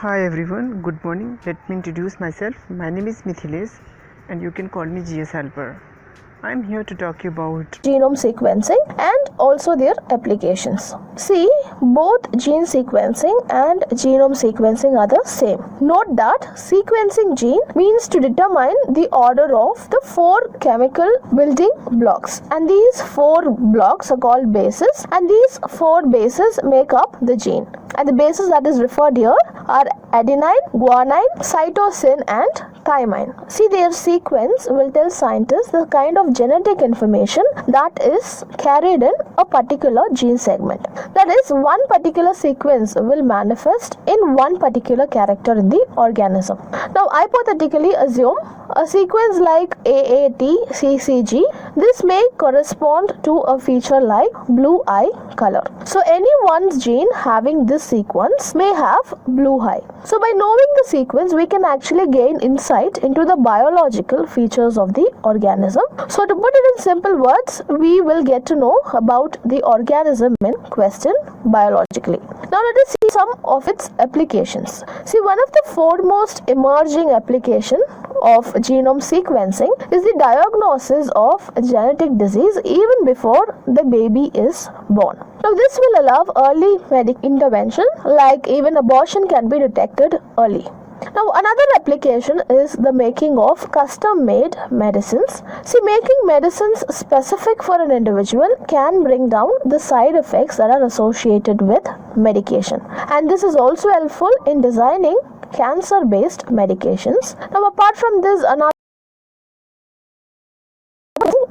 Hi everyone, good morning. Let me introduce myself. My name is Mithilesh and you can call me GS Helper. I'm here to talk about genome sequencing and also their applications. See, both gene sequencing and genome sequencing are the same. Note that sequencing gene means to determine the order of the 4 chemical building blocks, and these 4 blocks are called bases, and these 4 bases make up the gene. And the bases that is referred here are adenine, guanine, cytosine and thymine. See, their sequence will tell scientists the kind of genetic information that is carried in a particular gene segment. That is, one particular sequence will manifest in one particular character in the organism. Now, hypothetically assume a sequence like AATCCG. This may correspond to a feature like blue eye color. So, any one gene having this sequence may have blue eye. So, by knowing the sequence, we can actually gain insight into the biological features of the organism. So, to put it in simple words, we will get to know about the organism in question biologically. Now, let us see some of its applications. See, one of the foremost emerging application of genome sequencing is the diagnosis of a genetic disease even before the baby is born. Now, this will allow early medical intervention, like even abortion can be detected early. Now, another application is the making of custom-made medicines. See, making medicines specific for an individual can bring down the side effects that are associated with medication. And this is also helpful in designing cancer-based medications. Now, apart from this, another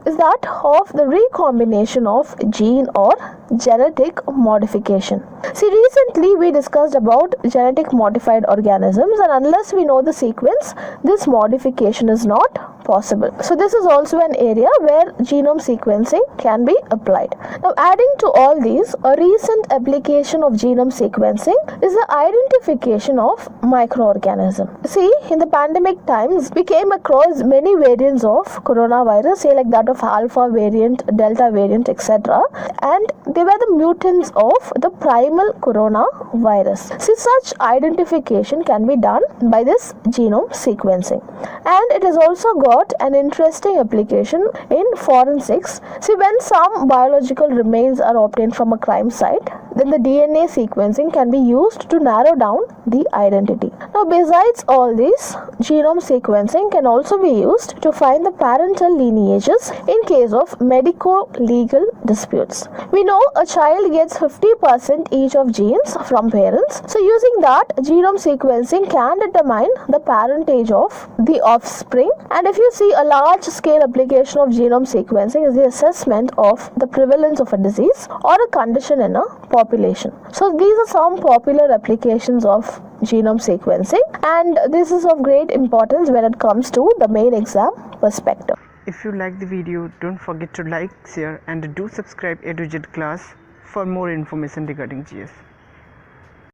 is that of the recombination of gene or genetic modification. See, recently we discussed about genetic modified organisms, and unless we know the sequence, this modification is not possible. So this is also an area where genome sequencing can be applied. Now, adding to all these, a recent application of genome sequencing is the identification of microorganisms. See, in the pandemic times, we came across many variants of coronavirus, say like that of alpha variant, delta variant, etc. And they were the mutants of the primal coronavirus. See, such identification can be done by this genome sequencing. And it has also got an interesting application in forensics. See, when some biological remains are obtained from a crime site, then the DNA sequencing can be used to narrow down the identity. Now, besides all this, genome sequencing can also be used to find the parental lineages in case of medico-legal disputes. We know a child gets 50% each of genes from parents. So, using that, genome sequencing can determine the parentage of the offspring. And if you see, a large-scale application of genome sequencing is the assessment of the prevalence of a disease or a condition in a population. So, these are some popular applications of genome sequencing, and this is of great importance when it comes to the main exam perspective. if you like the video, don't forget to like, share and do subscribe A to Z class for more information regarding GS.